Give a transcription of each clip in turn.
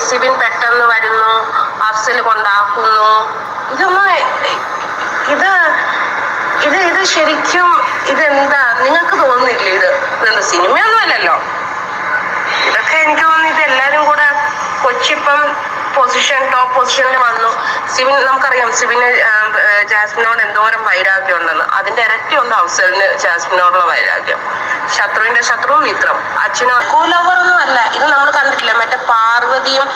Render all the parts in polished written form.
സിബിൻ പെട്ടെന്ന് വരുന്നു, അഫ്സൽ കൊണ്ടാക്കുന്നു. ഇതൊന്നും ഇത് ഇത് ഇത് ശരിക്കും ഇതെന്താ നിങ്ങൾക്ക് തോന്നുന്നില്ലേ? ഇതെന്താ സിനിമയൊന്നും അല്ലല്ലോ. ഇതൊക്കെ എനിക്ക് തോന്നുന്നു ഇത് എല്ലാരും കൂടെ കൊച്ചിപ്പം ടോപ്പ് പൊസിഷനിൽ വന്നു. സിബിൻ നമുക്കറിയാം സിബിന് ജാസ്മിനോട് എന്തോരം വൈരാഗ്യം ഉണ്ടെന്ന്. അതിന്റെ ഇരട്ടിയുണ്ട് അഫ്സലിന് ജാസ്മിനോടുള്ള വൈരാഗ്യം. ശത്രുവിന്റെ ശത്രു മിത്രം. അച്ഛനോ കൂലവറൊന്നും അല്ല ഇത്. നമ്മൾ കണ്ടിട്ടില്ല മറ്റേ പാർവതിയും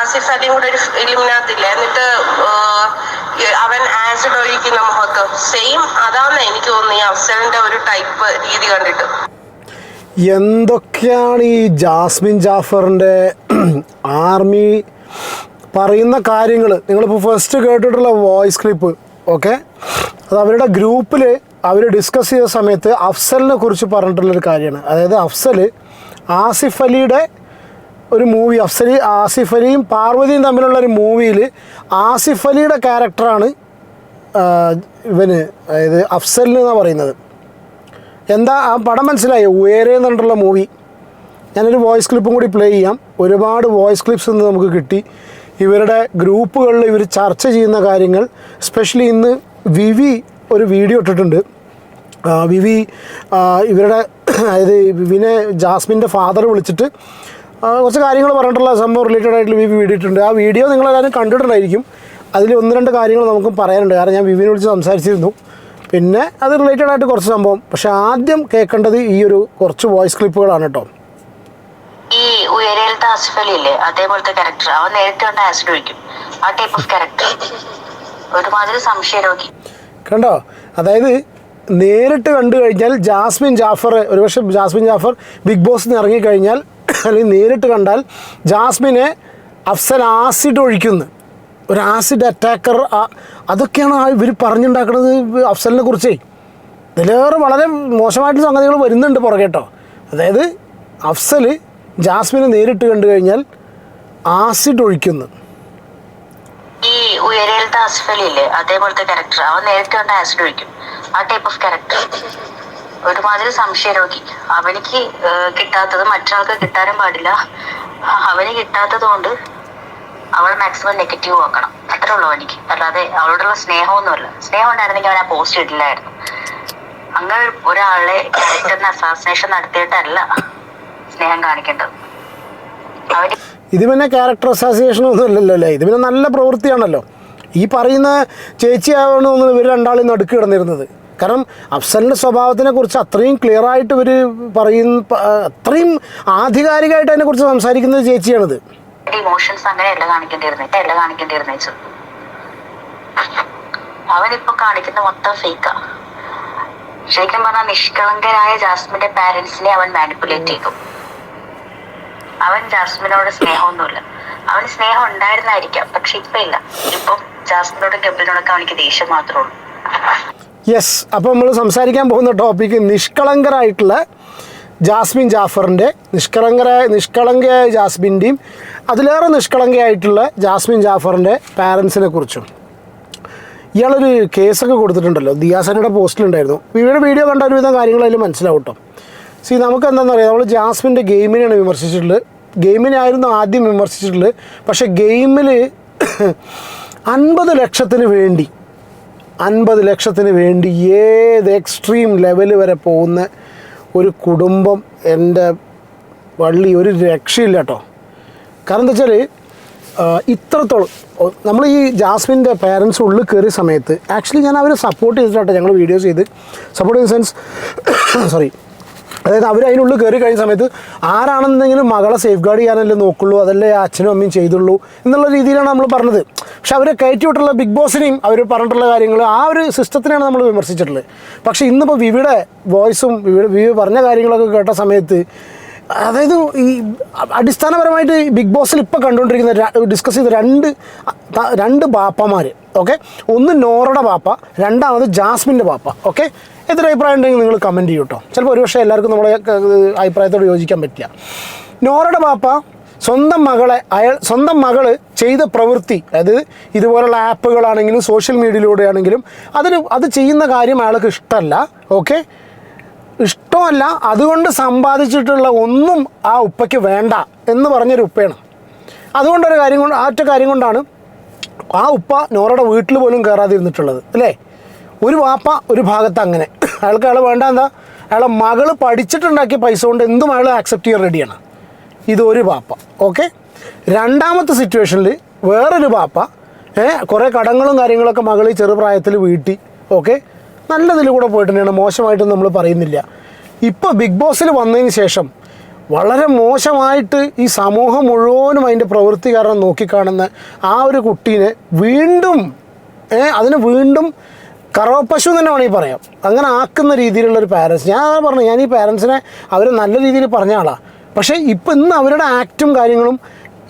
ആസിഫ് അലിയും കൂടെ ഒരു ഫിലിമിനകത്തില്ല, എന്നിട്ട് അവൻ ആസിഡ് ഒഴിക്കുന്ന മുഖത്ത്. സെയിം അതാന്ന് എനിക്ക് തോന്നുന്നു ഈ അഫ്സലിന്റെ ഒരു ടൈപ്പ് രീതി കണ്ടിട്ട്. എന്തൊക്കെയാണ് ഈ ജാസ്മിൻ ജാഫറിൻ്റെ ആർമി പറയുന്ന കാര്യങ്ങൾ. നിങ്ങളിപ്പോൾ ഫസ്റ്റ് കേട്ടിട്ടുള്ള വോയിസ് ക്ലിപ്പ്, ഓക്കെ, അത് അവരുടെ ഗ്രൂപ്പിൽ അവർ ഡിസ്കസ് ചെയ്ത സമയത്ത് അഫ്സലിനെ കുറിച്ച് പറഞ്ഞിട്ടുള്ളൊരു കാര്യമാണ്. അതായത് അഫ്സൽ ആസിഫ് അലിയുടെ ഒരു മൂവി, ആസിഫ് അലിയും പാർവതിയും തമ്മിലുള്ളൊരു മൂവിയിൽ ആസിഫ് അലിയുടെ ക്യാരക്ടറാണ് ഇവന്, അതായത് അഫ്സലിന് എന്നാണ് പറയുന്നത്. എന്താ ആ പടം മനസ്സിലായോ? ഉയരെ എന്നിട്ടുള്ള മൂവി. ഞാനൊരു വോയിസ് ക്ലിപ്പും കൂടി പ്ലേ ചെയ്യാം. ഒരുപാട് വോയിസ് ക്ലിപ്സ് ഇന്ന് നമുക്ക് കിട്ടി. ഇവരുടെ ഗ്രൂപ്പുകളിൽ ഇവർ ചർച്ച ചെയ്യുന്ന കാര്യങ്ങൾ. എസ്പെഷ്യലി ഇന്ന് വിവി ഒരു വീഡിയോ ഇട്ടിട്ടുണ്ട്. വിവി ഇവരുടെ അതായത് വിവിനെ ജാസ്മിൻ്റെ ഫാദർ വിളിച്ചിട്ട് കുറച്ച് കാര്യങ്ങൾ പറഞ്ഞിട്ടുള്ള സംഭവം റിലേറ്റഡ് ആയിട്ടുള്ള വിവി വീഡിയോ ഇട്ടിട്ടുണ്ട്. ആ വീഡിയോ നിങ്ങളെല്ലാവരും കണ്ടിട്ടുണ്ടായിരിക്കും. അതിൽ 1-2 കാര്യങ്ങൾ നമുക്കും പറയാനുണ്ട്. കാരണം ഞാൻ വിവിനെ വിളിച്ച് സംസാരിച്ചിരുന്നു. പിന്നെ അത് റിലേറ്റഡ് ആയിട്ട് കുറച്ച് സംഭവം. പക്ഷെ ആദ്യം കേൾക്കേണ്ടത് ഈ ഒരു കുറച്ച് വോയിസ് ക്ലിപ്പുകളാണ് കേട്ടോ. ഈ ഉയരയിലത്തെ ആസിഫ് അലി ഇല്ലേ, അതേപോലത്തെ ക്യാരക്ടർ. അവൻ നേരിട്ട് കണ്ട ആസിഡ് ഒഴിക്കും. ആ ടൈപ്പ് ഓഫ് ക്യാരക്ടർ. ഒരുമാതിരി സംശയരോഗി. കണ്ടോ? അതായത് നേരിട്ട് കണ്ടു കഴിഞ്ഞാൽ ജാസ്മിൻ ജാഫർ, ഒരുപക്ഷെ ജാസ്മിൻ ജാഫർ ബിഗ് ബോസിൽ നിന്ന് ഇറങ്ങിക്കഴിഞ്ഞാൽ അല്ലെങ്കിൽ നേരിട്ട് കണ്ടാൽ ജാസ്മിനെ അഫ്സൽ ആസിഡ് ഒഴിക്കുന്നു, ഒരു ആസിഡ് അറ്റാക്കർ. അതൊക്കെയാണ് ഇവർ പറഞ്ഞുണ്ടാക്കുന്നത് അഫ്സലിനെ കുറിച്ചേ. ഇതിലേറെ വളരെ മോശമായിട്ടുള്ള സംഗതികൾ വരുന്നുണ്ട് പുറകെ കേട്ടോ. അതായത് അഫ്സൽ ജാസ്മിനെ നേരിട്ട് കണ്ടു കഴിഞ്ഞാൽ ആസിഡ് ഒഴിക്കുന്നു. ഈ ഉയരയിലത്തെ ആസിഫ് അലി ഇല്ലേ, അതേപോലത്തെ ക്യാരക്ടർ. അവൻ നേരിട്ട് കണ്ട ആസിഡ് ഒഴിക്കും. ആ ടൈപ്പ് ഓഫ് ക്യാരക്ടർ. ഒരുമാതിരി സംശയരോഗി. അവനിക്ക് കിട്ടാത്തത് മറ്റൊരാൾക്ക് കിട്ടാനും പാടില്ല. അവന് കിട്ടാത്തത് കൊണ്ട് അവൾ മാക്സിമം നെഗറ്റീവ് ആക്കണം. അത്രേ ഉള്ളൂ എനിക്ക്. അല്ലാതെ അവളോടുള്ള സ്നേഹമൊന്നുമല്ല. സ്നേഹം ഉണ്ടായിരുന്നെങ്കിൽ അവൻ ആ പോസ്റ്റ് ഇട്ടില്ലായിരുന്നു. അങ്ങനെ ഒരാളെ ക്യാരക്ടറിന് അസാസിനേഷൻ നടത്തിയിട്ടല്ല സ്നേഹം കാണിക്കേണ്ടത്. ഇത് പിന്നെ ക്യാരക്ടർ അസാസിനേഷൻ ഒന്നും അല്ലല്ലോ അല്ലേ. ഇത് പിന്നെ നല്ല പ്രവൃത്തിയാണല്ലോ. ഈ പറയുന്ന ചേച്ചിയാവണം തോന്നുന്നു ഇവർ രണ്ടാളും നടുക്ക് കിടന്നിരുന്നത്. കാരണം അഫ്സലിൻ്റെ സ്വഭാവത്തിനെ കുറിച്ച് അത്രയും ക്ലിയർ ആയിട്ട് ഇവർ അത്രയും ആധികാരികമായിട്ട് അതിനെക്കുറിച്ച് സംസാരിക്കുന്നത് ചേച്ചിയാണിത്. ഇമോഷൻസ് അങ്ങനെയല്ല കാണിക്കേണ്ടിയിരുന്നേ. അവനിപ്പോ കാണിക്കുന്ന മൊത്തം ഫേക്കാ. ശരിക്കും പറഞ്ഞാൽ നിഷ്കളങ്കരായ ജാസ്മിന്റെ പാരന്റ്സിനെ അവൻ മാനിപ്പുലേറ്റ് ചെയ്തു. അവൻ ജാസ്മിനോട് സ്നേഹമൊന്നുമില്ല. അവന് സ്നേഹം ഉണ്ടായിരുന്നായിരിക്കാം, പക്ഷെ ഇപ്പൊ ഇല്ല. ഇപ്പം ജാസ്മിനോടും ഗബ്രിനോടൊക്കെ അവനിക്ക് ദേഷ്യം മാത്രമേ ഉള്ളൂ. യെസ്, അപ്പോൾ നമ്മൾ സംസാരിക്കാൻ പോകുന്ന ടോപ്പിക്ക് നിഷ്കളങ്കരായിട്ടുള്ള ജാസ്മിൻ ജാഫറിൻ്റെ നിഷ്കളങ്കയായ ജാസ്മിൻ്റെയും അതിലേറെ നിഷ്കളങ്കയായിട്ടുള്ള ജാസ്മിൻ ജാഫറിൻ്റെ പാരൻസിനെ കുറിച്ചും. ഇയാളൊരു കേസൊക്കെ കൊടുത്തിട്ടുണ്ടല്ലോ. ദിയാസനയുടെ പോസ്റ്റിലുണ്ടായിരുന്നു. ഇവരുടെ വീഡിയോ കണ്ട ഒരുവിധം കാര്യങ്ങൾ അതിൽ മനസ്സിലാവും കേട്ടോ. നമുക്ക് എന്താണെന്നറിയാം, നമ്മൾ ജാസ്മിൻ്റെ ഗെയിമിനെയാണ് വിമർശിച്ചിട്ടുള്ളത്. ഗെയിമിനായിരുന്നു ആദ്യം വിമർശിച്ചിട്ടുള്ളത്. പക്ഷേ ഗെയിമിൽ 50 ലക്ഷത്തിന് വേണ്ടി ഏത് എക്സ്ട്രീം ലെവൽ വരെ പോകുന്ന ഒരു കുടുംബം എൻ്റെ വള്ളി ഒരു രക്ഷയില്ല കേട്ടോ. കാരണം എന്താ വെച്ചാൽ ഇത്രത്തോളം നമ്മൾ ഈ ജാസ്മിൻ്റെ പേരൻസ് ഉള്ളിൽ കയറിയ സമയത്ത് ആക്ച്വലി ഞാൻ അവരെ സപ്പോർട്ട് ചെയ്തിട്ടാട്ടോ ഞങ്ങൾ വീഡിയോസ് ചെയ്ത്. സപ്പോർട്ട് ചെയ്യുന്ന സെൻസ് അതായത് അവർ അതിനുള്ളിൽ കയറി കഴിഞ്ഞ സമയത്ത് ആരാണെന്നെങ്കിലും മകളെ സേഫ് ഗാർഡ് ചെയ്യാനല്ലേ നോക്കുള്ളൂ, അതല്ലേ അച്ഛനും അമ്മയും ചെയ്തുള്ളൂ എന്നുള്ള രീതിയിലാണ് നമ്മൾ പറഞ്ഞത്. പക്ഷെ അവരെ കയറ്റി വിട്ടുള്ള ബിഗ് ബോസിനെയും അവർ പറഞ്ഞിട്ടുള്ള കാര്യങ്ങൾ ആ ഒരു സിസ്റ്റത്തിനാണ് നമ്മൾ വിമർശിച്ചിട്ടുള്ളത്. പക്ഷേ ഇന്നിപ്പോൾ വിവിയുടെ വോയിസും വിവി പറഞ്ഞ കാര്യങ്ങളൊക്കെ കേട്ട സമയത്ത് അതായത് ഈ അടിസ്ഥാനപരമായിട്ട് ബിഗ് ബോസിൽ ഇപ്പോൾ കണ്ടുകൊണ്ടിരിക്കുന്ന ഡിസ്കസ് ചെയ്ത രണ്ട് ബാപ്പമാർ, ഓക്കെ, ഒന്ന് നോറയുടെ ബാപ്പ, രണ്ടാമത് ജാസ്മിൻ്റെ ബാപ്പ. ഓക്കെ, എത്ര അഭിപ്രായം ഉണ്ടെങ്കിൽ നിങ്ങൾ കമൻറ്റ് ചെയ്യൂ കേട്ടോ. ചിലപ്പോൾ ഒരുപക്ഷെ എല്ലാവർക്കും നമ്മുടെ അഭിപ്രായത്തോട് യോജിക്കാൻ പറ്റില്ല. നോറയുടെ ബാപ്പ സ്വന്തം മകൾ ചെയ്ത പ്രവൃത്തി, അതായത് ഇതുപോലുള്ള ആപ്പുകളാണെങ്കിലും സോഷ്യൽ മീഡിയയിലൂടെ ആണെങ്കിലും അത് ചെയ്യുന്ന കാര്യം അയാൾക്ക് ഇഷ്ടമല്ല. ഓക്കെ, ഇഷ്ടമല്ല, അതുകൊണ്ട് സമ്പാദിച്ചിട്ടുള്ള ഒന്നും ആ ഉപ്പയ്ക്ക് വേണ്ട എന്ന് പറഞ്ഞൊരു ഉപ്പയാണ്. അതുകൊണ്ടൊരു കാര്യം കൊണ്ട്, ആ ഒറ്റ കാര്യം കൊണ്ടാണ് ആ ഉപ്പ നോറയുടെ വീട്ടിൽ പോലും കയറാതിരുന്നിട്ടുള്ളത് അല്ലേ. ഒരു വാപ്പ ഒരു ഭാഗത്ത് അങ്ങനെ, അയാൾ വേണ്ട എന്താ, അയാളെ മകൾ പഠിച്ചിട്ടുണ്ടാക്കിയ പൈസ കൊണ്ട് എന്തും അയാൾ ആക്സെപ്റ്റ് ചെയ്യാൻ റെഡിയാണ്. ഇതൊരു വാപ്പ. ഓക്കെ. രണ്ടാമത്തെ സിറ്റുവേഷനിൽ വേറൊരു വാപ്പ കുറേ കടങ്ങളും കാര്യങ്ങളൊക്കെ മകൾ ചെറുപ്രായത്തിൽ വീട്ടി. ഓക്കെ, നല്ലതിൽ കൂടെ പോയിട്ടുണ്ടെയാണ്, മോശമായിട്ടൊന്നും നമ്മൾ പറയുന്നില്ല. ഇപ്പോൾ ബിഗ് ബോസിൽ വന്നതിന് ശേഷം വളരെ മോശമായിട്ട് ഈ സമൂഹം മുഴുവനും അതിൻ്റെ പ്രവൃത്തി കാരണം നോക്കിക്കാണുന്ന ആ ഒരു കുട്ടീനെ വീണ്ടും അതിന് വീണ്ടും കറവപ്പശു തന്നെ വേണമെങ്കിൽ പറയാം, അങ്ങനെ ആക്കുന്ന രീതിയിലുള്ളൊരു പാരൻസ്. ഞാൻ പറഞ്ഞു, ഞാൻ ഈ പാരൻസിനെ അവർ നല്ല രീതിയിൽ പറഞ്ഞ ആളാണ്. പക്ഷേ ഇപ്പം ഇന്ന് അവരുടെ ആക്റ്റും കാര്യങ്ങളും,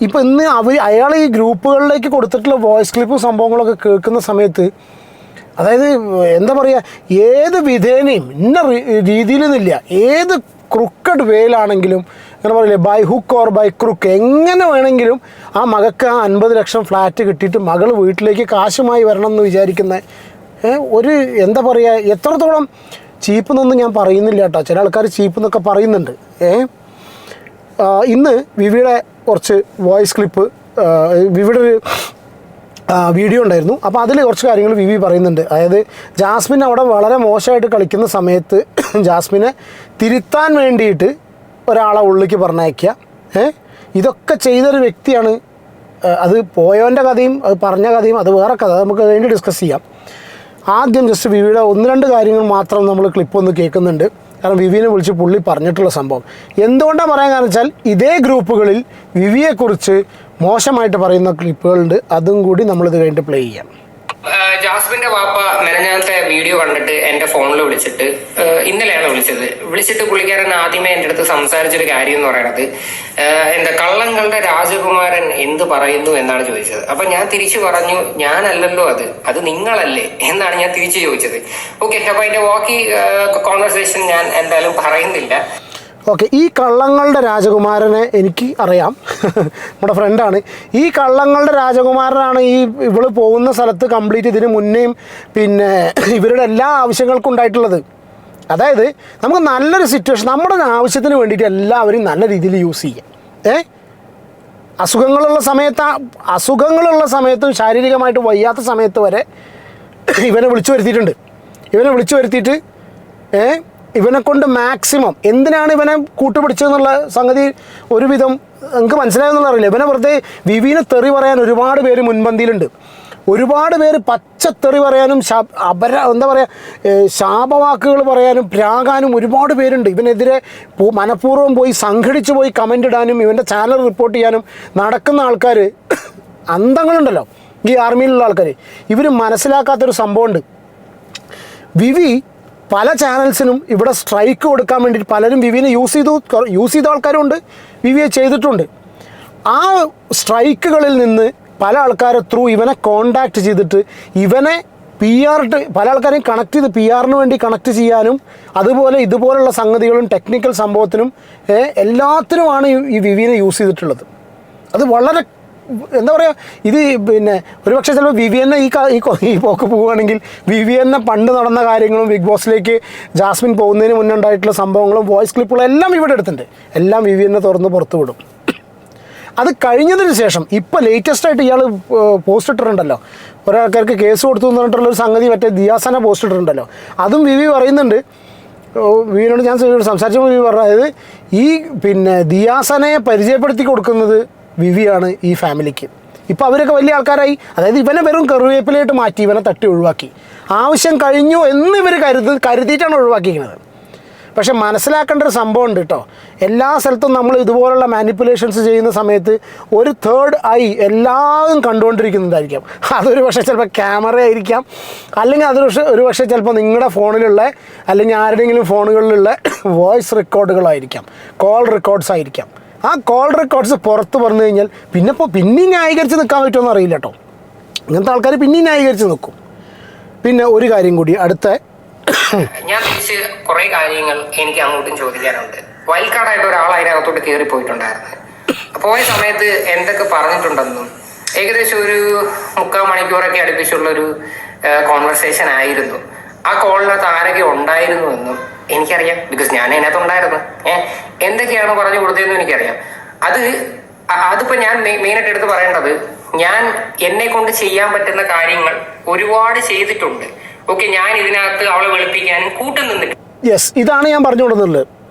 ഇപ്പം ഇന്ന് അയാൾ ഈ ഗ്രൂപ്പുകളിലേക്ക് കൊടുത്തിട്ടുള്ള വോയിസ് ക്ലിപ്പും സംഭവങ്ങളൊക്കെ കേൾക്കുന്ന സമയത്ത്, അതായത് എന്താ പറയുക, ഏത് വിധേനയും ഇന്ന രീതിയിൽ നിന്നില്ല, ഏത് ക്രുക്കഡ് വേയിലാണെങ്കിലും അങ്ങനെ പറയില്ലേ, by hook or by crook, എങ്ങനെ വേണമെങ്കിലും ആ മകൾക്ക് ആ 50 ലക്ഷം ഫ്ലാറ്റ് കിട്ടിയിട്ട് മകൾ വീട്ടിലേക്ക് കാശുമായി വരണം എന്ന് വിചാരിക്കുന്ന ഒരു എന്താ പറയുക, എത്രത്തോളം ചീപ്പെന്നൊന്നും ഞാൻ പറയുന്നില്ല കേട്ടോ. ചില ആൾക്കാർ ചീപ്പെന്നൊക്കെ പറയുന്നുണ്ട്. ഇന്ന് വിവിയുടെ കുറച്ച് വോയിസ് ക്ലിപ്പ്, വിവിയുടെ ഒരു വീഡിയോ ഉണ്ടായിരുന്നു. അപ്പോൾ അതിൽ കുറച്ച് കാര്യങ്ങൾ വിവി പറയുന്നുണ്ട്. അതായത് ജാസ്മിൻ അവിടെ വളരെ മോശമായിട്ട് കളിക്കുന്ന സമയത്ത് ജാസ്മിനെ തിരുത്താൻ വേണ്ടിയിട്ട് ഒരാളെ ഉള്ളിലേക്ക് പറഞ്ഞയക്കുക. ഇതൊക്കെ ചെയ്തൊരു വ്യക്തിയാണ്. അത് പോയവൻ്റെ കഥയും അത് പറഞ്ഞ കഥയും അത് വേറെ കഥ, നമുക്ക് വേണ്ടി ഡിസ്കസ് ചെയ്യാം. ആദ്യം ജസ്റ്റ് വിവിയുടെ 1-2 കാര്യങ്ങൾ മാത്രം നമ്മൾ ക്ലിപ്പൊന്ന് കേൾക്കുന്നുണ്ട്. കാരണം വിവിനെ വിളിച്ച് പുള്ളി പറഞ്ഞിട്ടുള്ള സംഭവം എന്തുകൊണ്ടാണ് പറയാൻ കാരണം വെച്ചാൽ, ഇതേ ഗ്രൂപ്പുകളിൽ വിവിയെക്കുറിച്ച് മോശമായിട്ട് പറയുന്ന ക്ലിപ്പുകളുണ്ട്. അതും കൂടി നമ്മളിത് കഴിഞ്ഞിട്ട് പ്ലേ ചെയ്യാം. ജാസ്മിന്റെ വാപ്പ മെനഞ്ഞാലത്തെ വീഡിയോ കണ്ടിട്ട് എൻ്റെ ഫോണിൽ വിളിച്ചിട്ട്, ഇന്നലെയാണ് വിളിച്ചിട്ട് പുള്ളിക്കാരൻ ആദ്യമേ എൻ്റെ അടുത്ത് സംസാരിച്ചൊരു കാര്യം എന്ന് പറയുന്നത്, എന്താ കള്ളങ്ങളുടെ രാജകുമാരൻ എന്ത് പറയുന്നു എന്നാണ് ചോദിച്ചത്. അപ്പൊ ഞാൻ തിരിച്ചു പറഞ്ഞു, ഞാനല്ലല്ലോ അത് നിങ്ങളല്ലേ എന്നാണ് ഞാൻ തിരിച്ചു ചോദിച്ചത്. ഓക്കെ, അപ്പൊ അതിന്റെ വാക്കി കോൺവെർസേഷൻ ഞാൻ എന്തായാലും പറയുന്നില്ല. ഓക്കെ, ഈ കള്ളങ്ങളുടെ രാജകുമാരനെ എനിക്ക് അറിയാം, നമ്മുടെ ഫ്രണ്ടാണ്. ഈ കള്ളങ്ങളുടെ രാജകുമാരനാണ് ഈ ഇവള് പോകുന്ന സ്ഥലത്ത് കംപ്ലീറ്റ് ഇതിന് മുന്നേയും പിന്നെ ഇവരുടെ എല്ലാ ആവശ്യങ്ങൾക്കും ഉണ്ടായിട്ടുള്ളത്. അതായത് നമുക്ക് നല്ലൊരു സിറ്റുവേഷൻ, നമ്മുടെ ആവശ്യത്തിന് വേണ്ടിയിട്ട് എല്ലാവരും നല്ല രീതിയിൽ യൂസ് ചെയ്യാം. അസുഖങ്ങളുള്ള സമയത്തും ശാരീരികമായിട്ട് വയ്യാത്ത സമയത്ത് വരെ ഇവനെ വിളിച്ചു വരുത്തിയിട്ട് ഇവനെ കൊണ്ട് മാക്സിമം എന്തിനാണ് ഇവനെ കൂട്ടുപിടിച്ചതെന്നുള്ള സംഗതി ഒരുവിധം നമുക്ക് മനസ്സിലായെന്നുള്ള അറിയില്ല. ഇവനെ വെറുതെ വിവിനെ തെറി പറയാൻ ഒരുപാട് പേര് മുൻപന്തിയിലുണ്ട്. ഒരുപാട് പേര് പച്ചത്തെറി പറയാനും എന്താ പറയുക, ശാപവാക്കുകൾ പറയാനും പ്രാകാനും ഒരുപാട് പേരുണ്ട്. ഇവനെതിരെ മനഃപൂർവ്വം പോയി സംഘടിച്ച് പോയി കമൻ്റ് ഇടാനും ഇവൻ്റെ ചാനൽ റിപ്പോർട്ട് ചെയ്യാനും നടക്കുന്ന ആൾക്കാർ, അന്തങ്ങളുണ്ടല്ലോ ഈ ആർമിയിലുള്ള ആൾക്കാർ. ഇവർ മനസ്സിലാക്കാത്തൊരു സംഭവമുണ്ട്. വിവി പല ചാനൽസിനും ഇവിടെ സ്ട്രൈക്ക് കൊടുക്കാൻ വേണ്ടിയിട്ട് പലരും വിവിനെ യൂസ് ചെയ്ത ആൾക്കാരുണ്ട്, വിവിയെ ചെയ്തിട്ടുണ്ട്. ആ സ്ട്രൈക്കുകളിൽ നിന്ന് പല ആൾക്കാരെ ത്രൂ ഇവനെ കോണ്ടാക്ട് ചെയ്തിട്ട് ഇവനെ PR പല ആൾക്കാരെയും കണക്ട് ചെയ്ത് PR വേണ്ടി കണക്ട് ചെയ്യാനും അതുപോലെ ഇതുപോലുള്ള സംഗതികളും ടെക്നിക്കൽ സംഭവത്തിനും എല്ലാത്തിനുമാണ് ഈ വിവിനെ യൂസ് ചെയ്തിട്ടുള്ളത്. അത് വളരെ എന്താ പറയുക, ഇത് പിന്നെ ഒരുപക്ഷെ ചിലപ്പോൾ വിവിയെന്നെ ഈ പോക്ക് പോവുകയാണെങ്കിൽ വിവിയെന്നെ പണ്ട് നടന്ന കാര്യങ്ങളും ബിഗ് ബോസിലേക്ക് ജാസ്മിൻ പോകുന്നതിന് മുന്നേ ഉണ്ടായിട്ടുള്ള സംഭവങ്ങളും വോയിസ് ക്ലിപ്പുകളും എല്ലാം ഇവിടെ എടുത്തിട്ടുണ്ട്. എല്ലാം വിവിയെന്നെ തുറന്ന് പുറത്തു വിടും. അത് കഴിഞ്ഞതിന് ശേഷം ഇപ്പോൾ ലേറ്റസ്റ്റായിട്ട് ഇയാൾ പോസ്റ്റ് ഇട്ടിട്ടുണ്ടല്ലോ, ഒരാൾക്കാർക്ക് കേസ് കൊടുത്തു എന്ന് പറഞ്ഞിട്ടുള്ളൊരു സംഗതി മറ്റേ ദിയാസന പോസ്റ്റ് ഇട്ടിട്ടുണ്ടല്ലോ. അതും വിവി പറയുന്നുണ്ട്. വിവിനോട് ഞാൻ സംസാരിച്ചപ്പോൾ വിവി പറഞ്ഞത്, അതായത് ഈ പിന്നെ ദിയാസനയെ പരിചയപ്പെടുത്തി കൊടുക്കുന്നത് വിവിയാണ് ഈ ഫാമിലിക്ക്. ഇപ്പോൾ അവരൊക്കെ വലിയ ആൾക്കാരായി. അതായത് ഇവനെ വെറും കറിവേപ്പിലായിട്ട് മാറ്റി, ഇവനെ തട്ടി ഒഴിവാക്കി. ആവശ്യം കഴിഞ്ഞു എന്ന് ഇവർ കരുതിയിട്ടാണ് ഒഴിവാക്കിയിരിക്കുന്നത്. പക്ഷെ മനസ്സിലാക്കേണ്ട ഒരു സംഭവം ഉണ്ട് കേട്ടോ. എല്ലാ സ്ഥലത്തും നമ്മൾ ഇതുപോലുള്ള മാനിപ്പുലേഷൻസ് ചെയ്യുന്ന സമയത്ത് ഒരു തേർഡ് ഐ എല്ലാവരും കണ്ടുകൊണ്ടിരിക്കുന്നതായിരിക്കാം. അതൊരു പക്ഷേ ചിലപ്പോൾ ക്യാമറ ആയിരിക്കാം, അല്ലെങ്കിൽ ഒരു പക്ഷേ ചിലപ്പോൾ നിങ്ങളുടെ ഫോണിലുള്ള അല്ലെങ്കിൽ ആരുടെയെങ്കിലും ഫോണുകളിലുള്ള വോയിസ് റെക്കോർഡുകളായിരിക്കാം, കോൾ റെക്കോർഡ്സ് ആയിരിക്കാം. ആ കോൾ റെക്കോർഡ്സ് പുറത്ത് പറഞ്ഞു കഴിഞ്ഞാൽ പിന്നെയും ന്യായീകരിച്ച് നിൽക്കാൻ പറ്റുമെന്ന് അറിയില്ല കേട്ടോ. ഇങ്ങനത്തെ ആൾക്കാർ പിന്നെയും ന്യായീകരിച്ച് നിൽക്കും. പിന്നെ ഒരു കാര്യം കൂടി, അടുത്ത ഞാൻ തിരിച്ച് കുറെ കാര്യങ്ങൾ എനിക്ക് അങ്ങോട്ടും ചോദിക്കാനുണ്ട്. വൈൽഡ് കാർഡായിട്ട് ഒരാൾ അതിനകത്തോട്ട് കയറി പോയിട്ടുണ്ടായിരുന്നു. പോയ സമയത്ത് എന്തൊക്കെ പറഞ്ഞിട്ടുണ്ടെന്നും ഏകദേശം ഒരു 3/4 മണിക്കൂറൊക്കെ അടുപ്പിച്ചുള്ളൊരു കോൺവെർസേഷൻ ആയിരുന്നു. ആ കോളിനകത്ത് ആരൊക്കെ ഉണ്ടായിരുന്നു എന്നും എനിക്കറിയാം, ബിക്കോസ് ഞാൻ അതിനകത്തുണ്ടായിരുന്നു. എന്തൊക്കെയാണ് പറഞ്ഞു കൊടുത്തതെന്ന് എനിക്കറിയാം. അതിപ്പോ ഞാൻ മെയിനായിട്ട് എടുത്ത് പറയേണ്ടത്, ഞാൻ എന്നെ കൊണ്ട് ചെയ്യാൻ പറ്റുന്ന കാര്യങ്ങൾ ഒരുപാട് ചെയ്തിട്ടുണ്ട്. ഓക്കെ, ഞാൻ ഇതിനകത്ത് അവളെ വെളുപ്പിക്കാനും കൂട്ടു നിന്നിട്ടുണ്ട്. യെസ്, ഇതാണ് ഞാൻ പറഞ്ഞു കൊടുക്കുന്നത്.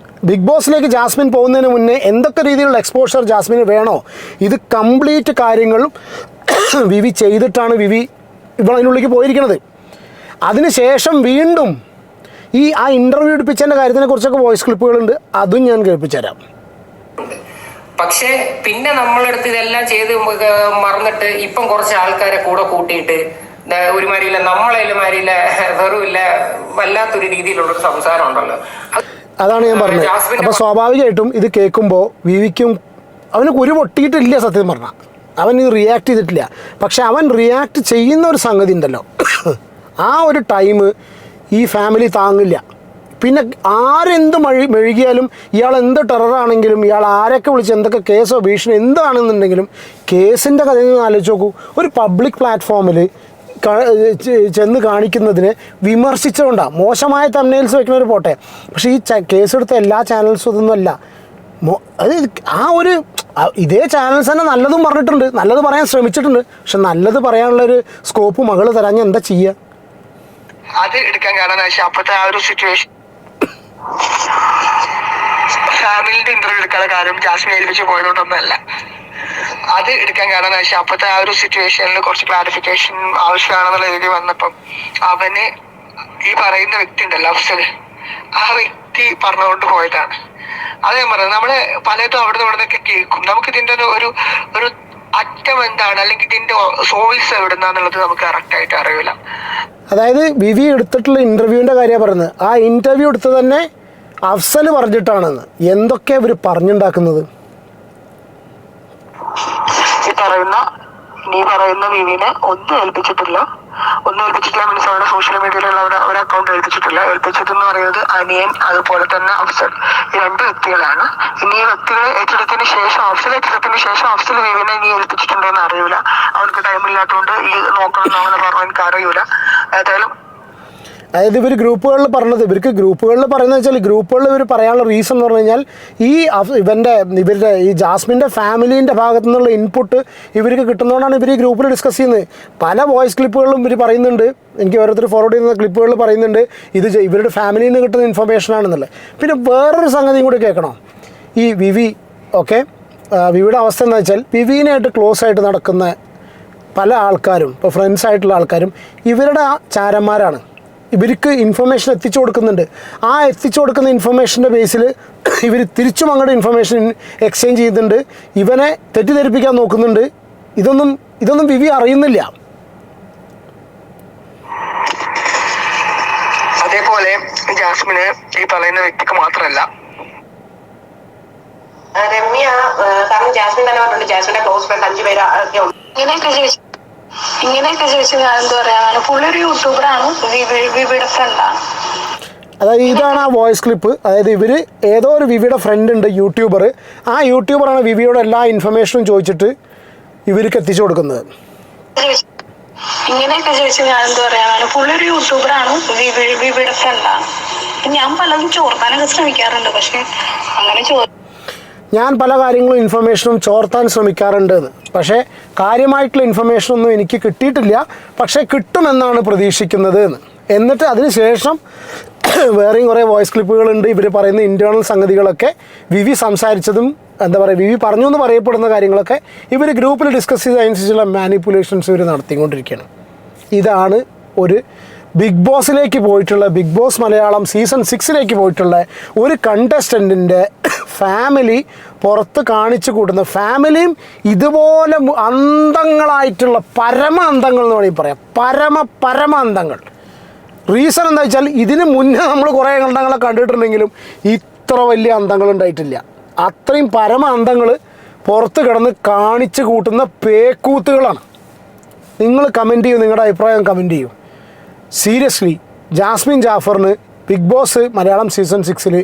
ബിഗ് ബോസിലേക്ക് ജാസ്മിൻ പോകുന്നതിന് മുന്നേ എന്തൊക്കെ രീതിയിലുള്ള എക്സ്പോഷർ ജാസ്മിന് വേണോ, ഇത് കംപ്ലീറ്റ് കാര്യങ്ങളും വിവി ചെയ്തിട്ടാണ് വിവി ഇവളതിനുള്ളിലേക്ക് പോയിരിക്കുന്നത്. അതിനുശേഷം വീണ്ടും ആ ഇൻ്റർവ്യൂ എടുപ്പിച്ചതിൻ്റെ കാര്യത്തിനെ കുറിച്ചൊക്കെ വോയിസ് ക്ലിപ്പുകളുണ്ട്, അതും ഞാൻ കേൾപ്പിച്ചു തരാം. പക്ഷേ പിന്നെ നമ്മളെടുത്ത് ഇതെല്ലാം ചെയ്ത് മറന്നിട്ട് ഇപ്പം കുറച്ച് ആൾക്കാരെ കൂടെ കൂട്ടിയിട്ട് ഒരുമാതിരിയില്ല, നമ്മളതിലുമാരിയില്ല, വെറുമില്ല, വല്ലാത്തൊരു രീതിയിലുള്ളൊരു സംസാരം ഉണ്ടല്ലോ. അതാണ് ഞാൻ പറഞ്ഞത്. അപ്പോൾ സ്വാഭാവികമായിട്ടും ഇത് കേൾക്കുമ്പോൾ വിവിക്കും അവന് കുരു പൊട്ടിയിട്ടില്ല, സത്യം പറഞ്ഞാൽ അവൻ ഇത് റിയാക്ട് ചെയ്തിട്ടില്ല. പക്ഷെ അവൻ റിയാക്ട് ചെയ്യുന്ന ഒരു സംഗതി ഉണ്ടല്ലോ, ആ ഒരു ടൈം ഈ ഫാമിലി താങ്ങില്ല. പിന്നെ ആരെന്ത് മെഴുകിയാലും, ഇയാൾ എന്ത് ടെററാണെങ്കിലും, ഇയാൾ ആരൊക്കെ വിളിച്ച് എന്തൊക്കെ കേസോ ഭീഷണി എന്താണെന്നുണ്ടെങ്കിലും കേസിൻ്റെ കഥയിൽ ആലോചിച്ച് നോക്കൂ. ഒരു പബ്ലിക് പ്ലാറ്റ്ഫോമിൽ ചെന്ന് കാണിക്കുന്നതിന് വിമർശിച്ചുകൊണ്ടാണ്. മോശമായ തംബ്നെയിൽസ് വെക്കുന്നവർ പോട്ടെ, പക്ഷേ ഈ കേസെടുത്ത എല്ലാ ചാനൽസും ഇതൊന്നുമല്ല. അത് ഇതേ ചാനൽസ് തന്നെ നല്ലതും പറഞ്ഞിട്ടുണ്ട്, നല്ലത് പറയാൻ ശ്രമിച്ചിട്ടുണ്ട്. പക്ഷെ നല്ലത് പറയാനുള്ളൊരു സ്കോപ്പ് മകള് തരാൻ എന്താ ചെയ്യുക? അത് എടുക്കാൻ കാരണം അപ്പോഴത്തെ ആ ഒരു സിറ്റുവേഷൻ, ഫാമിലിന്റെ ഇന്റർവ്യൂ എടുക്കാനുള്ള കാര്യം ജാസ്മിൻ ഏൽപ്പിച്ച് പോയതുകൊണ്ടൊന്നല്ല. അത് എടുക്കാൻ കാരണം അപ്പോഴത്തെ ആ ഒരു സിറ്റുവേഷനിൽ കുറച്ച് ക്ലാരിഫിക്കേഷൻ ആവശ്യമാണെന്നുള്ള രീതി വന്നപ്പം അവന് ഈ പറയുന്ന വ്യക്തി ഉണ്ടല്ലോ അഫ്സൽ, ആ വ്യക്തി പറഞ്ഞുകൊണ്ട് പോയതാണ്. അത് ഞാൻ പറഞ്ഞത്, നമ്മള് പലതും അവിടെ നിന്നൊക്കെ കേൾക്കും, നമുക്ക് ഇതിന്റെ ഒരു ഒരു അറ്റം എന്താണ്, അല്ലെങ്കിൽ ഇതിന്റെ സോഴ്സ് എവിടുന്നാന്നുള്ളത് നമുക്ക് കറക്റ്റ് ആയിട്ട് അറിയില്ല. അതായത് വിവി എടുത്തിട്ടുള്ള ഇൻ്റർവ്യൂവിൻ്റെ കാര്യമാണ് പറയുന്നത്. ആ ഇൻ്റർവ്യൂ എടുത്ത് തന്നെ അഫ്സൽ പറഞ്ഞിട്ടാണെന്ന്. എന്തൊക്കെയാണ് ഇവർ പറഞ്ഞുണ്ടാക്കുന്നത്? നീ പറയുന്ന വിവിനെ ഒന്നും ഏൽപ്പിച്ചിട്ടില്ല മീൻസ് അവരുടെ സോഷ്യൽ മീഡിയയിലുള്ള ഒരു അക്കൗണ്ട് ഏൽപ്പിച്ചതെന്ന് പറയുന്നത് അനിയൻ, അതുപോലെ തന്നെ അഫ്സൽ, ഈ 2 വ്യക്തികളാണ്. ഇനി ഈ വ്യക്തികളെ ഏറ്റെടുത്തതിന് ശേഷം അഫ്സൽ വിവിനെ നീ ഏൽപ്പിച്ചിട്ടുണ്ടോന്ന് അറിയൂല. അവർക്ക് ടൈമില്ലാത്തതുകൊണ്ട് ഈ നോക്കണം അങ്ങനെ പറഞ്ഞു എനിക്ക് അറിയൂല. ഏതായാലും അതായത് ഇവർ ഗ്രൂപ്പുകളിൽ പറഞ്ഞത്, ഇവർക്ക് ഗ്രൂപ്പുകളിൽ പറയുന്നത് വെച്ചാൽ, ഗ്രൂപ്പുകളിൽ ഇവർ പറയാനുള്ള റീസൺ എന്ന് പറഞ്ഞു കഴിഞ്ഞാൽ ഇവരുടെ ഈ ജാസ്മിൻ്റെ ഫാമിലീൻ്റെ ഭാഗത്തു നിന്നുള്ള ഇൻപുട്ട് ഇവർക്ക് കിട്ടുന്നതുകൊണ്ടാണ് ഇവർ ഈ ഗ്രൂപ്പിൽ ഡിസ്കസ് ചെയ്യുന്നത്. പല വോയിസ് ക്ലിപ്പുകളിലും ഇവർ പറയുന്നുണ്ട്, എനിക്ക് ഓരോരുത്തർ ഫോർവേഡ് ചെയ്യുന്ന ക്ലിപ്പുകളിൽ പറയുന്നുണ്ട് ഇത് ഇവരുടെ ഫാമിലിയിൽ നിന്ന് കിട്ടുന്ന ഇൻഫർമേഷൻ ആണെന്നുള്ളത്. പിന്നെ വേറൊരു സംഗതിയും കൂടി കേൾക്കണം. ഈ വിവി വിവിയുടെ അവസ്ഥ എന്താ വെച്ചാൽ, വിവീനായിട്ട് ക്ലോസ് ആയിട്ട് നടക്കുന്ന പല ആൾക്കാരും, ഇപ്പോൾ ഫ്രണ്ട്സ് ആയിട്ടുള്ള ആൾക്കാരും ഇവരുടെ ചാരന്മാരാണ്. ഇവർക്ക് ഇൻഫർമേഷൻ എത്തിച്ചു കൊടുക്കുന്നുണ്ട്. ആ എത്തിച്ചു കൊടുക്കുന്ന ഇൻഫർമേഷൻ്റെ ബേസിൽ ഇവർ തിരിച്ചും അങ്ങോട്ട് ഇൻഫർമേഷൻ എക്സ്ചേഞ്ച് ചെയ്യുന്നുണ്ട്, ഇവനെ തെറ്റിദ്ധരിപ്പിക്കാൻ നോക്കുന്നുണ്ട്. ഇതൊന്നും വിവി അറിയുന്നില്ല. അതേപോലെ ജാസ്മിന് ഈ പറയുന്ന വ്യക്തിക്ക് മാത്രമല്ല, രമ്യ, കാരണം ജാസ്മിൻ തന്നെ പറഞ്ഞിട്ടുണ്ട് ജാസ്മിന്റെ ക്ലോസ് ഫ്രണ്ട് 5 പേര് ഒക്കെ ഉണ്ട്. ഇങ്ങനെയൊക്കെ ചോദിച്ചു ഞാൻ എന്താ പറയാനാണ്, പുള്ളിയൊരു യൂട്യൂബറാണ്, വിവിയുടെ ഫ്രണ്ടാണ്. അതായത് ഇതാണ് ആ വോയിസ് ക്ലിപ്പ്. അതായത് ഇവർ ഏതോ ഒരു വിവിയുടെ ഫ്രണ്ട് ഉണ്ട്, യൂട്യൂബർ. ആ യൂട്യൂബറാണ് വിവിയോട് എല്ലാ ഇൻഫർമേഷനും ചോദിച്ചിട്ട് ഇവർക്ക് എത്തിച്ചു കൊടുക്കുന്നത്. ഇങ്ങനെയൊക്കെ ചോദിച്ചു ഞാൻ എന്താ പറയാനാണ്, പുള്ളിയൊരു യൂട്യൂബറാണ്, വിവിയുടെ ഫ്രണ്ടാണ്. ഞാൻ പലതും ചോർത്താനൊക്കെ ശ്രമിക്കാറുണ്ട്, പക്ഷെ അങ്ങനെ ഞാൻ പല കാര്യങ്ങളും ഇൻഫർമേഷനും ചോർത്താൻ ശ്രമിക്കാറുണ്ട് എന്ന്. പക്ഷേ കാര്യമായിട്ടുള്ള ഇൻഫർമേഷനൊന്നും എനിക്ക് കിട്ടിയിട്ടില്ല, പക്ഷേ കിട്ടുമെന്നാണ് പ്രതീക്ഷിക്കുന്നത് എന്ന്. എന്നിട്ട് അതിന് ശേഷം വേറെയും കുറേ വോയിസ് ക്ലിപ്പുകളുണ്ട്, ഇവർ പറയുന്ന ഇൻറ്റേർണൽ സംഗതികളൊക്കെ, വിവി സംസാരിച്ചതും എന്താ പറയുക വിവി പറഞ്ഞു എന്ന് പറയപ്പെടുന്ന കാര്യങ്ങളൊക്കെ ഇവർ ഗ്രൂപ്പിൽ ഡിസ്കസ് ചെയ്തതനുസരിച്ചുള്ള മാനിപ്പുലേഷൻസ് ഇവർ നടത്തിക്കൊണ്ടിരിക്കുകയാണ്. ഇതാണ് ഒരു ബിഗ് ബോസിലേക്ക് പോയിട്ടുള്ള, ബിഗ് ബോസ് മലയാളം സീസൺ 6 പോയിട്ടുള്ള ഒരു കണ്ടസ്റ്റൻറ്റിൻ്റെ ഫാമിലി പുറത്ത് കാണിച്ചു കൂട്ടുന്ന, ഫാമിലിയും ഇതുപോലെ അന്തങ്ങളായിട്ടുള്ള പരമ അന്തങ്ങൾ എന്ന് വേണമെങ്കിൽ പറയാം, പരമ അന്തങ്ങൾ. റീസൺ എന്താ വെച്ചാൽ, ഇതിന് മുന്നേ നമ്മൾ കുറേ അന്തങ്ങളെ കണ്ടിട്ടുണ്ടെങ്കിലും ഇത്ര വലിയ അന്തങ്ങൾ ഉണ്ടായിട്ടില്ല. അത്രയും പരമ അന്തങ്ങൾ പുറത്ത് കിടന്ന് കാണിച്ചു കൂട്ടുന്ന പേക്കൂത്തുകളാണ്. നിങ്ങൾ കമൻറ്റ് ചെയ്യൂ, നിങ്ങളുടെ അഭിപ്രായം കമൻറ്റ് ചെയ്യൂ. സീരിയസ്ലി ജാസ്മിൻ ജാഫറിന് ബിഗ് ബോസ് മലയാളം സീസൺ 6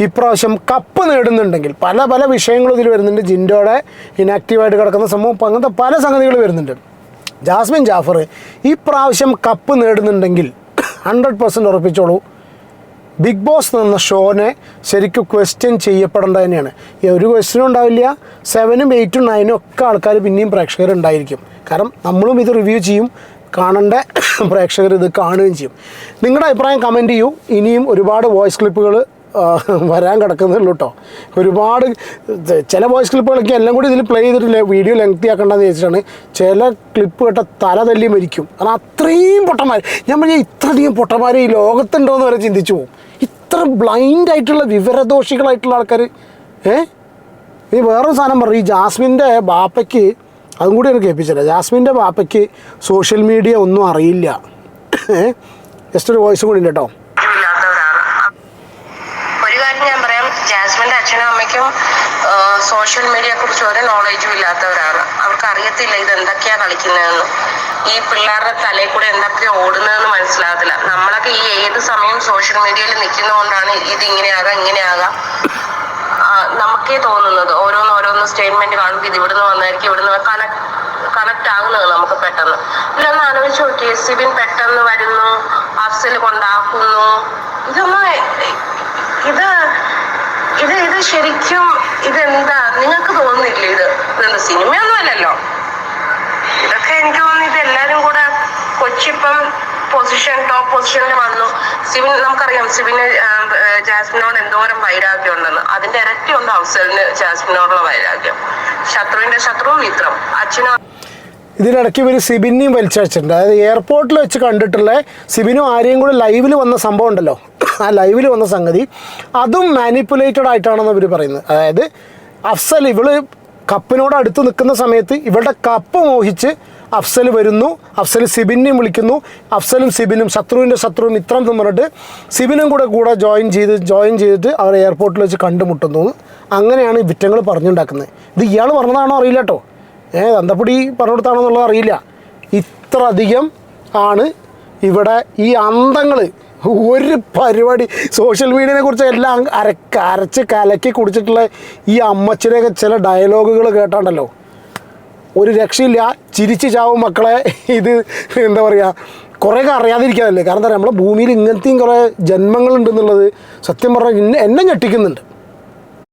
ഇപ്രാവശ്യം കപ്പ് നേടുന്നുണ്ടെങ്കിൽ, പല വിഷയങ്ങളും ഇതിൽ വരുന്നുണ്ട്. ജിൻഡോയുടെ ഇനാക്റ്റീവായിട്ട് കിടക്കുന്ന സംഭവം, അങ്ങനത്തെ പല സംഗതികൾ വരുന്നുണ്ട്. ജാസ്മിൻ ജാഫർ ഇപ്രാവശ്യം കപ്പ് നേടുന്നുണ്ടെങ്കിൽ 100% ഉറപ്പിച്ചോളൂ, ബിഗ് ബോസ് എന്ന ഷോനെ ശരിക്കും ക്വസ്റ്റ്യൻ ചെയ്യപ്പെടേണ്ടത് തന്നെയാണ്. ഒരു ക്വസ്റ്റ്യനും ഉണ്ടാവില്ല. 7ഉം 8ഉം 9ഉം ഒക്കെ ആൾക്കാർ പിന്നെയും പ്രേക്ഷകരുണ്ടായിരിക്കും. കാരണം നമ്മളും ഇത് റിവ്യൂ ചെയ്യും, കാണേണ്ട പ്രേക്ഷകർ ഇത് കാണുകയും ചെയ്യും. നിങ്ങളുടെ അഭിപ്രായം കമൻറ്റ് ചെയ്യൂ. ഇനിയും ഒരുപാട് വോയിസ് ക്ലിപ്പുകൾ വരാൻ കിടക്കുന്നുള്ളൂ കേട്ടോ. ഒരുപാട് ചില വോയിസ് ക്ലിപ്പുകളൊക്കെ എല്ലാം കൂടി ഇതിൽ പ്ലേ ചെയ്തിട്ടില്ല, വീഡിയോ ലെങ്തി ആക്കേണ്ടതെന്ന് വെച്ചിട്ടാണ്. ചില ക്ലിപ്പ് കേട്ട തല തല്ലി മരിക്കും. കാരണം അത്രയും പൊട്ടന്മാർ, ഞാൻ പറഞ്ഞാൽ ഇത്രയധികം പൊട്ടന്മാർ ഈ ലോകത്തുണ്ടോയെന്ന് വരെ ചിന്തിച്ചു പോകും. ഇത്ര ബ്ലൈൻഡായിട്ടുള്ള വിവരദോഷികളായിട്ടുള്ള ആൾക്കാർ. ഇനി വേറൊരു സാധനം പറഞ്ഞു, ഈ ജാസ്മിൻ്റെ ബാപ്പയ്ക്ക് അതും കൂടി എനിക്ക് കേൾപ്പിച്ചില്ല. ജാസ്മിൻ്റെ ബാപ്പയ്ക്ക് സോഷ്യൽ മീഡിയ ഒന്നും അറിയില്ല. ജസ്റ്റ് ഒരു വോയിസും കൂടി ഉണ്ട് കേട്ടോ. ഞാൻ പറയാം, ജാസ്മിന്റെ അച്ഛനും അമ്മയ്ക്കും സോഷ്യൽ മീഡിയയെ കുറിച്ച് ഒരു നോളേജും ഇല്ലാത്തവരാണ്. അവർക്ക് അറിയത്തില്ല ഇത് എന്തൊക്കെയാ കളിക്കുന്നതെന്ന്, ഈ പിള്ളേരുടെ തലയിൽ കൂടെ എന്തൊക്കെയാ ഓടുന്നതെന്ന് മനസ്സിലാകത്തില്ല. നമ്മളൊക്കെ ഈ ഏത് സമയം സോഷ്യൽ മീഡിയയിൽ നിൽക്കുന്നതുകൊണ്ടാണ് ഇത് ഇങ്ങനെയാകാം നമുക്കേ തോന്നുന്നത്. ഓരോന്ന് സ്റ്റേറ്റ്മെന്റ് കാണുമ്പോൾ ഇത് ഇവിടുന്ന് വന്നായിരിക്കും, ഇവിടുന്ന് കണക്ട് ആകുന്നത് നമുക്ക് പെട്ടെന്ന്. ഇതൊന്ന് ആലോചിച്ച് നോക്കിയേ, സിബിൻ പെട്ടെന്ന് വരുന്നു, അഫ്സൽ കൊണ്ടാക്കുന്നു. ഇത് ശരിക്കും ഇതെന്താ നിങ്ങൾക്ക് തോന്നുന്നില്ലേ? ഇതെന്താ സിനിമയൊന്നും അല്ലല്ലോ. ഇതൊക്കെ എനിക്ക് തോന്നുന്നു ഇത് എല്ലാരും കൂടെ കൊച്ചിപ്പം ടോപ്പ് പൊസിഷനിൽ വന്നു. സിബിൻ നമുക്കറിയാം, സിബിന് ജാസ്മിനോട് എന്തോരം വൈരാഗ്യം ഉണ്ടെന്ന്. അതിന്റെ ഇരട്ടിയുണ്ട് അഫ്സലിന് ജാസ്മിനോടുള്ള വൈരാഗ്യം. ശത്രുവിന്റെ ശത്രു മിത്രം. അച്ഛനോ ഇതിനിടയ്ക്ക് ഇവർ സിബിനെയും വലിച്ചടിച്ചിട്ടുണ്ട്. അതായത് എയർപോർട്ടിൽ വെച്ച് കണ്ടിട്ടുള്ള സിബിനും ആരെയും കൂടെ ലൈവിൽ വന്ന സംഭവം ഉണ്ടല്ലോ, ആ ലൈവിൽ വന്ന സംഗതി അതും മാനിപ്പുലേറ്റഡ് ആയിട്ടാണെന്ന് ഇവർ പറയുന്നത്. അതായത് അഫ്സൽ ഇവള് കപ്പിനോട് അടുത്ത് നിൽക്കുന്ന സമയത്ത് ഇവളുടെ കപ്പ് മോഹിച്ച് അഫ്സൽ വരുന്നു, അഫ്സൽ സിബിനെയും വിളിക്കുന്നു, അഫ്സലും സിബിനും ശത്രുവിൻ്റെ ശത്രു മിത്രം എന്ന് പറഞ്ഞിട്ട് സിബിനും കൂടെ ജോയിൻ ചെയ്തിട്ട് അവർ എയർപോർട്ടിൽ വെച്ച് കണ്ടുമുട്ടുന്നു. അങ്ങനെയാണ് ഈ വിറ്റങ്ങൾ പറഞ്ഞുണ്ടാക്കുന്നത്. ഇത് ഇയാൾ പറഞ്ഞതാണോ അറിയില്ല കേട്ടോ, തന്തപ്പൊടി പറഞ്ഞു കൊടുത്താണോ എന്നുള്ളത് അറിയില്ല. ഇത്ര അധികം ആണ് ഇവിടെ ഈ അന്തങ്ങൾ ഒരു പരിപാടി. സോഷ്യൽ മീഡിയനെ കുറിച്ച് എല്ലാം അരച്ച് കലക്കി കുടിച്ചിട്ടുള്ള ഈ അമ്മച്ചിനെയൊക്കെ ചില ഡയലോഗുകൾ കേട്ടാണ്ടല്ലോ ഒരു രക്ഷയില്ല. ചിരിച്ച് ചാവും മക്കളെ. ഇത് എന്താ പറയുക, കുറേയൊക്കെ അറിയാതിരിക്കാതല്ലേ. കാരണം എന്താ പറയുക, നമ്മുടെ ഭൂമിയിൽ ഇങ്ങനത്തെയും കുറേ ജന്മങ്ങളുണ്ടെന്നുള്ളത് സത്യം പറഞ്ഞാൽ എന്നെ ഞെട്ടിക്കുന്നുണ്ട്.